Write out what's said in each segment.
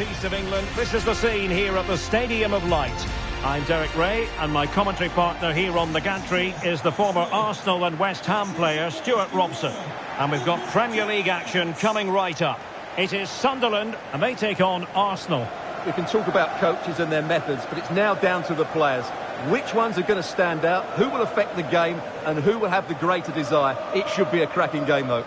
northeast of England. This is the scene here at the Stadium of Light. I'm Derek Ray, and my commentary partner here on the gantry is the former Arsenal and West Ham player Stuart Robson. And we've got Premier League action coming right up. It is Sunderland, and they take on Arsenal. We can talk about coaches and their methods, but it's now down to the players. Which ones are going to stand out, who will affect the game, and who will have the greater desire? It should be a cracking game, though.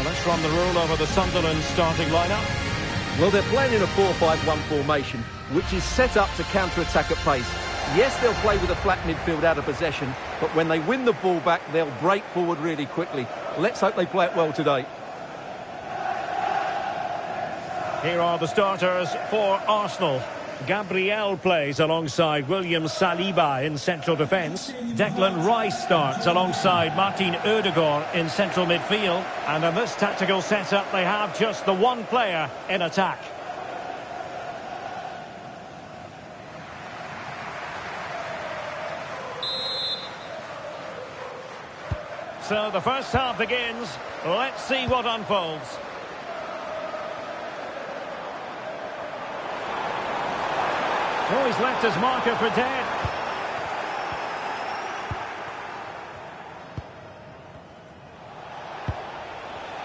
Let's run the rule over the Sunderland starting lineup. Well, they're playing in a 4-5-1 formation, which is set up to counter-attack at pace. Yes, they'll play with a flat midfield out of possession, but when they win the ball back, they'll break forward really quickly. Let's hope they play it well today. Here are the starters for Arsenal. Gabriel plays alongside William Saliba in central defence. Declan Rice starts alongside Martin Ødegaard in central midfield. And in this tactical setup, they have just the one player in attack. So the first half begins. Let's see what unfolds. Oh, he's left his marker for dead.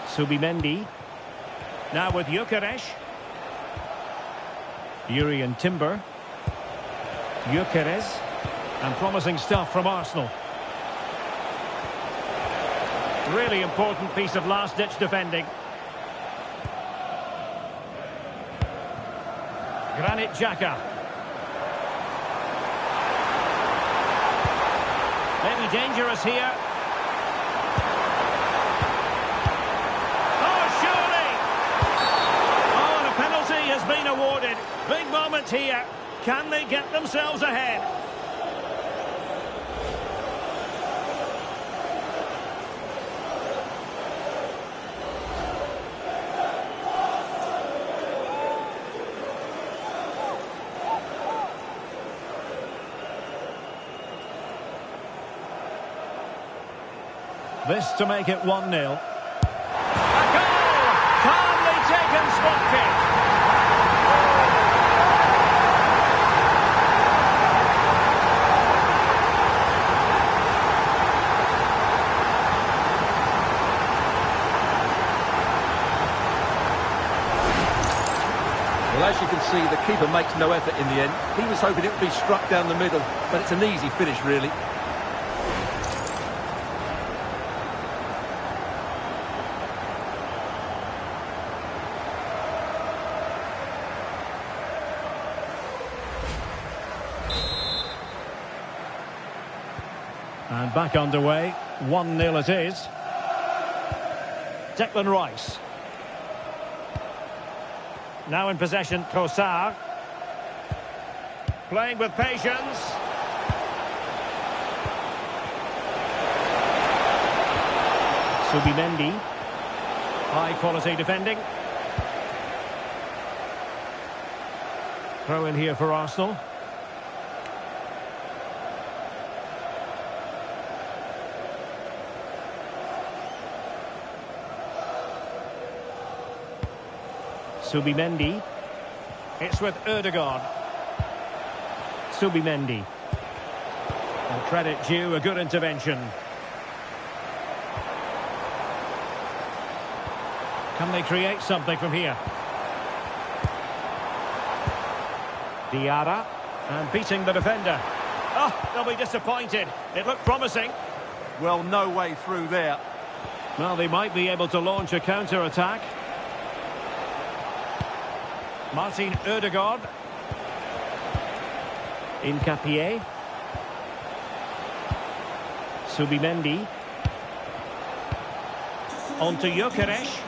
Subimendi. Now with Gyökeres. Yuri and Timber. Gyökeres. And promising stuff from Arsenal. Really important piece of last-ditch defending. Granit Xhaka. Maybe dangerous here. Oh, surely! Oh, and a penalty has been awarded. Big moment here. Can they get themselves ahead? This to make it 1-0. A goal! Calmly taken spot kick. Well, as you can see, the keeper makes no effort in the end. He was hoping it would be struck down the middle, but it's an easy finish, really. And back underway, 1-0 it is. Declan Rice. Now in possession, Trossard. Playing with patience. Subimendi. High quality defending. Throw in here for Arsenal. Subimendi. It's with Ødegaard. Subimendi. And credit due, a good intervention. Can they create something from here? Diarra. And beating the defender. Oh, they'll be disappointed. It looked promising. Well, no way through there. Well, they might be able to launch a counter-attack. Martin Ødegaard. Incapié. Subimendi. On to Gyökeres.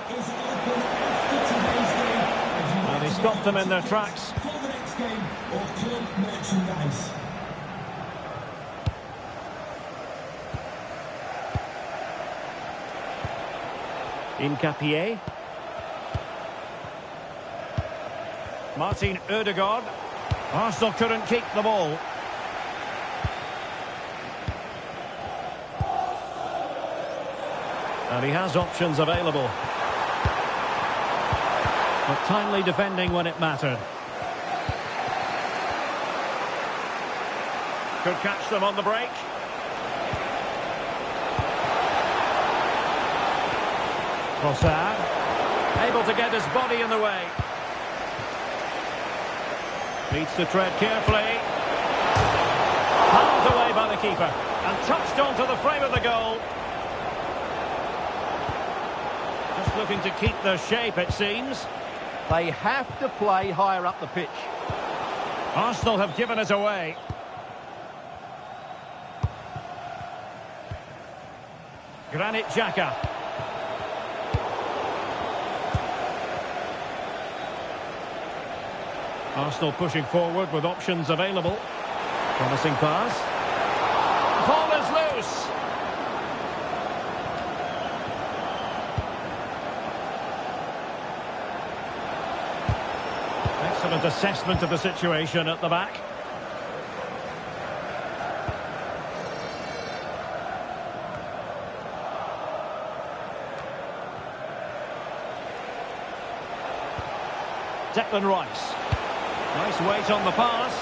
And he stopped them in their tracks. Incapié. Martin Ødegaard. Arsenal couldn't keep the ball. And he has options available. But timely defending when it mattered. Could catch them on the break. Trossard, able to get his body in the way. Needs to tread carefully. Palmed away by the keeper. And touched onto the frame of the goal. Just looking to keep their shape, it seems. They have to play higher up the pitch. Arsenal have given us away. Granit Xhaka. Arsenal pushing forward with options available. Promising pass. Ball is loose. Excellent assessment of the situation at the back. Declan Rice. Nice weight on the pass.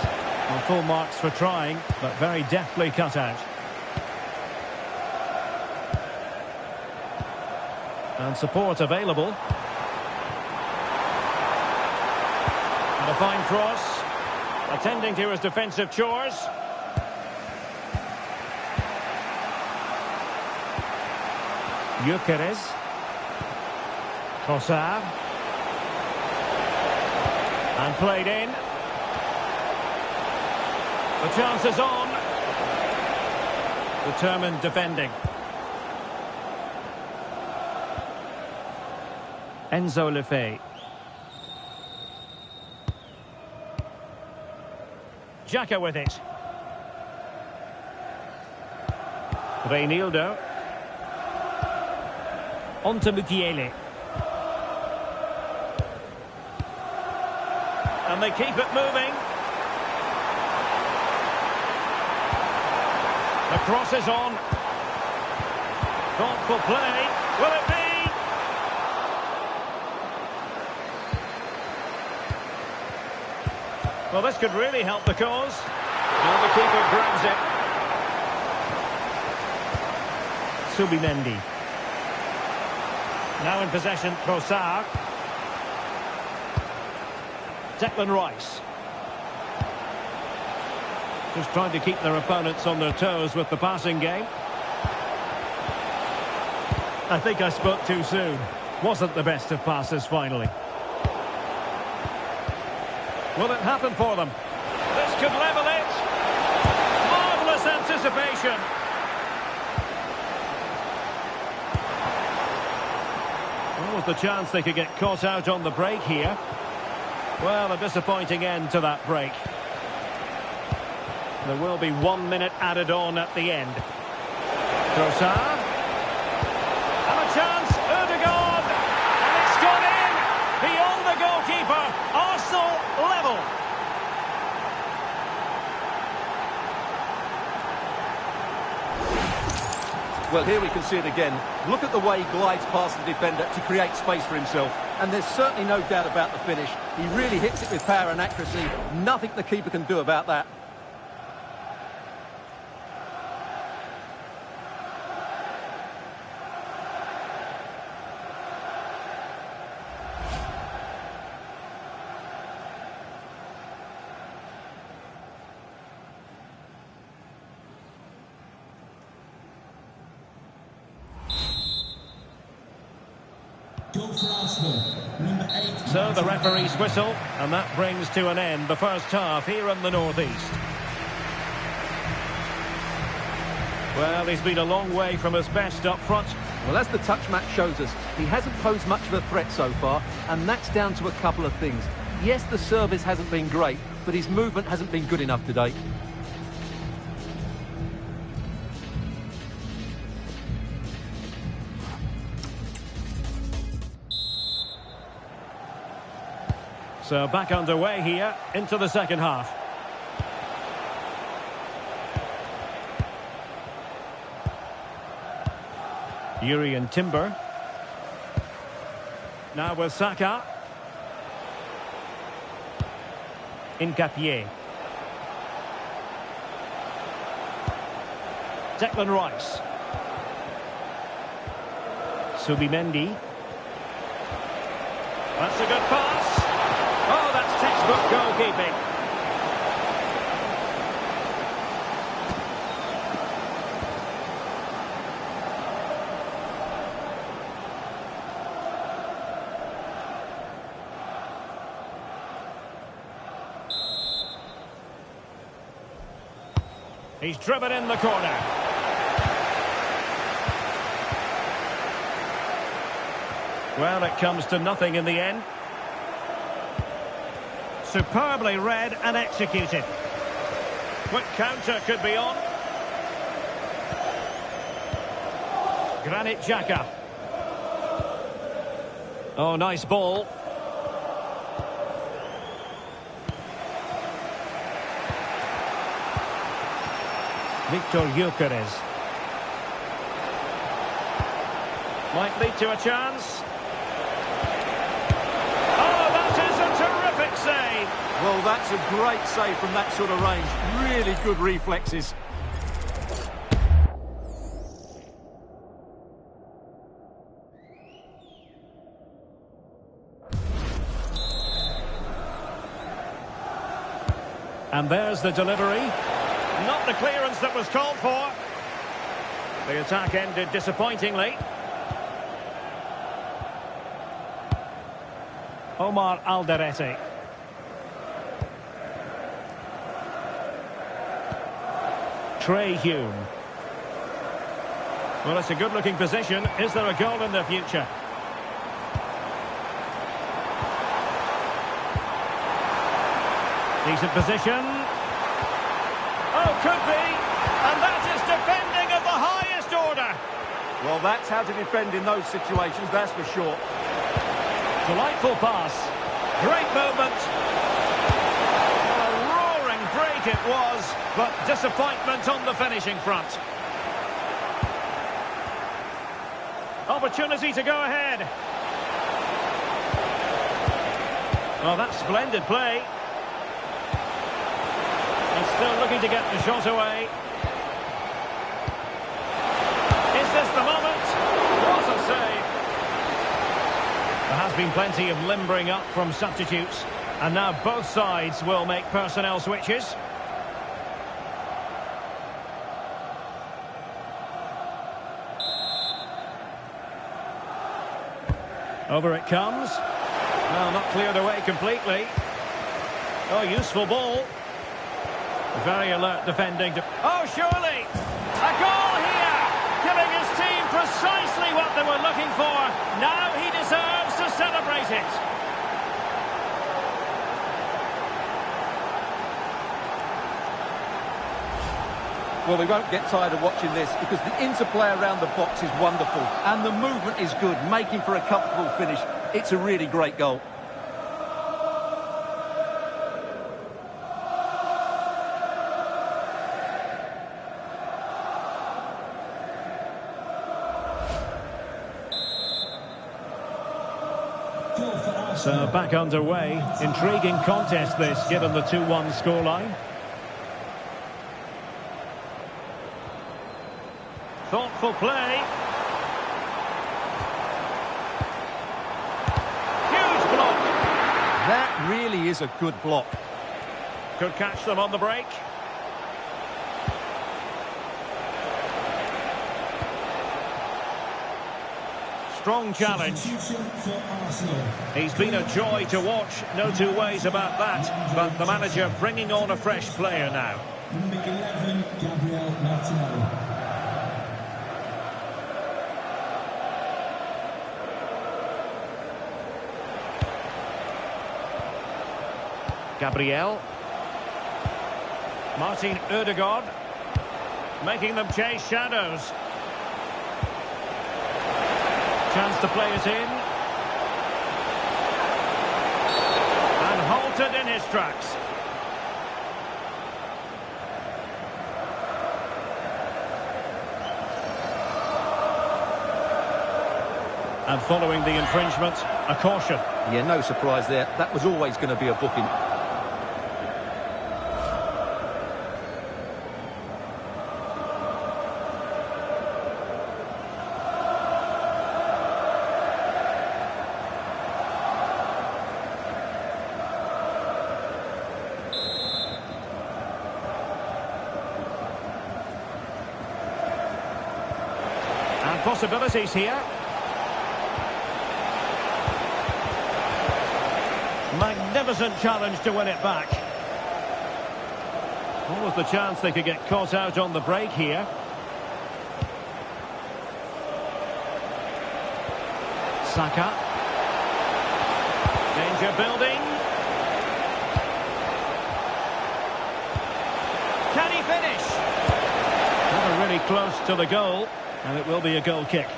Well, full marks for trying, but very deftly cut out. And support available. And a fine cross. Attending to his defensive chores. Gyökeres. Trossard. And played in. The chance is on. Determined defending. Enzo Lefebvre. Xhaka with it. Reinildo. On to Mukiele. And they keep it moving. The cross is on. Thoughtful play. Will it be? Well, this could really help the cause. And the keeper grabs it. Subimendi. Now in possession, Trossard. Declan Rice. Just trying to keep their opponents on their toes with the passing game. I think I spoke too soon. Wasn't the best of passes finally. Will it happen for them? This could level it. Marvellous anticipation. What was the chance they could get caught out on the break here? Well, a disappointing end to that break. There will be 1 minute added on at the end. Trossard. And a chance, Ødegaard. And it's gone in. Beyond the goalkeeper. Arsenal level. Well, here we can see it again. Look at the way he glides past the defender to create space for himself. And there's certainly no doubt about the finish. He really hits it with power and accuracy. Nothing the keeper can do about that. Go for Arsenal. So the referee's whistle, and that brings to an end the first half here in the northeast. Well, he's been a long way from his best up front. Well, as the touch match shows us, he hasn't posed much of a threat so far, and that's down to a couple of things. Yes, the service hasn't been great, but his movement hasn't been good enough today. So back underway here into the second half. Urian Timber. Now with Saka. Incapié. Declan Rice. Subimendi. That's a good pass. Oh, that's textbook goalkeeping. He's driven in the corner. Well, it comes to nothing in the end. Superbly read and executed. Quick counter could be on. Granit Xhaka. Oh, nice ball. Victor Gyökeres. Might lead to a chance. Oh, that is a terrific save. Well, that's a great save from that sort of range. Really good reflexes. And there's the delivery. Not the clearance that was called for. The attack ended disappointingly. Omar Alderete. Trey Hume. Well, it's a good-looking position. Is there a goal in the future? Decent position. Oh, could be. And that is defending of the highest order. Well, that's how to defend in those situations, that's for sure. Delightful pass. Great movement. Well, a roaring break it was, but disappointment on the finishing front. Opportunity to go ahead. Oh, that's splendid play. He's still looking to get the shot away. Is this the moment? What a save. There has been plenty of limbering up from substitutes. And now both sides will make personnel switches. Over it comes. Well, not cleared away completely. Oh, useful ball. Very alert defending. Oh, surely! A goal here! Giving his team precisely what they were looking for. Now he deserves to celebrate it. Well, we won't get tired of watching this because the interplay around the box is wonderful and the movement is good, making for a comfortable finish. It's a really great goal. So back underway. Intriguing contest this, given the 2-1 scoreline. Thoughtful play. Huge block. That really is a good block. Could catch them on the break. strong challenge. He's been a joy to watch, no two ways about that. But the manager bringing on a fresh player now. Number 11, Gabriel Martinelli. Gabriel. Martin Ødegaard. Making them chase shadows. Chance to play it in. And halted in his tracks. And following the infringement, a caution. Yeah, no surprise there. That was always going to be a booking. And possibilities here. Magnificent challenge to win it back. What was the chance they could get caught out on the break here? Saka. Danger building. Can he finish? Never really close to the goal, and it will be a goal kick.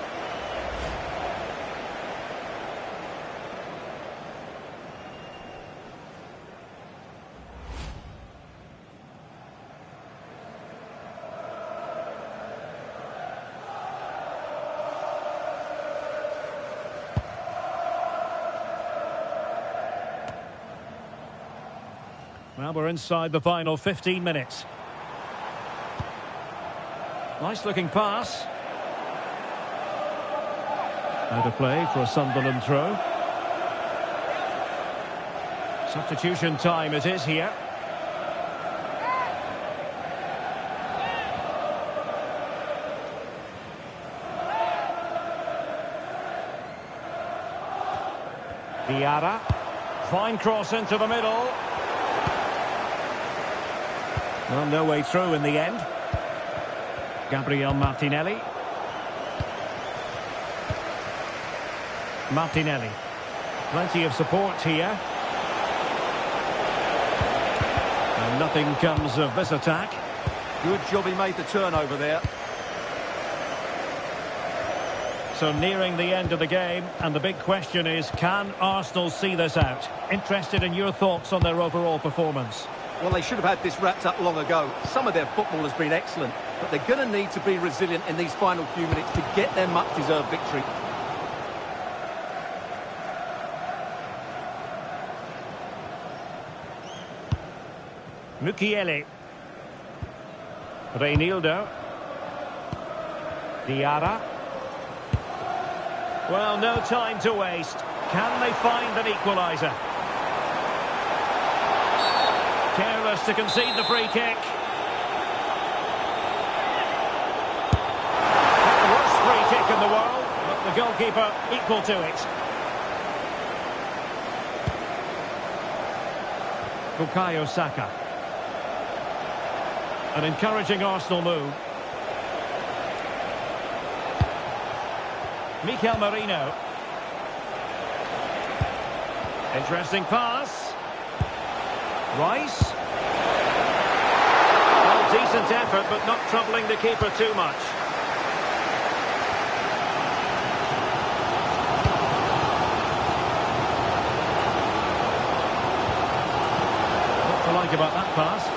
Well, we're inside the final 15 minutes. Nice looking pass. Out of play for a Sunderland throw. Substitution time it is here. Diarra. Fine cross into the middle. Well, no way through in the end. Gabriel Martinelli. Martinelli. Plenty of support here. And nothing comes of this attack. Good job he made the turnover there. So nearing the end of the game, and the big question is, can Arsenal see this out? Interested in your thoughts on their overall performance? Well, they should have had this wrapped up long ago. Some of their football has been excellent, but they're going to need to be resilient in these final few minutes to get their much-deserved victory. Mukiele. Reinildo. Diarra. Well, no time to waste. Can they find an equaliser? Careless to concede the free kick. Not the worst free kick in the world, but the goalkeeper equal to it. Bukayo Saka. An encouraging Arsenal move. Mikel Merino. Interesting pass. Rice. Well, decent effort, but not troubling the keeper too much. What to like about that pass?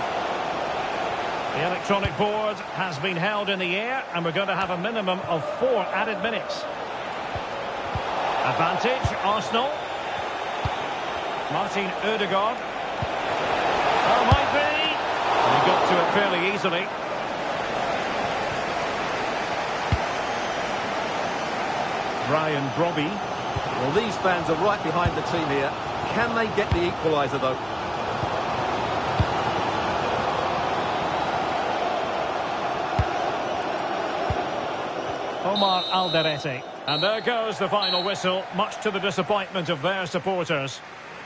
The electronic board has been held in the air, and we're going to have a minimum of 4 added minutes. Advantage, Arsenal. Martin Ødegaard. Oh, might be. And he got to it fairly easily. Brian Brobby. Well, these fans are right behind the team here. Can they get the equaliser, though? Omar Alderete. And there goes the final whistle, much to the disappointment of their supporters.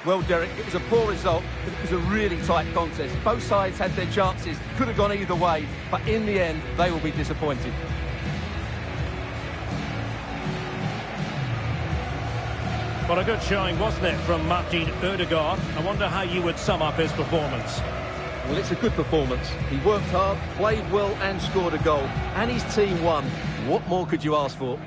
Well, Derek, it was a poor result, but it was a really tight contest. Both sides had their chances, could have gone either way, but in the end, they will be disappointed. Well, a good showing, wasn't it, from Martin Ødegaard? I wonder how you would sum up his performance. Well, it's a good performance. He worked hard, played well and scored a goal. And his team won. What more could you ask for?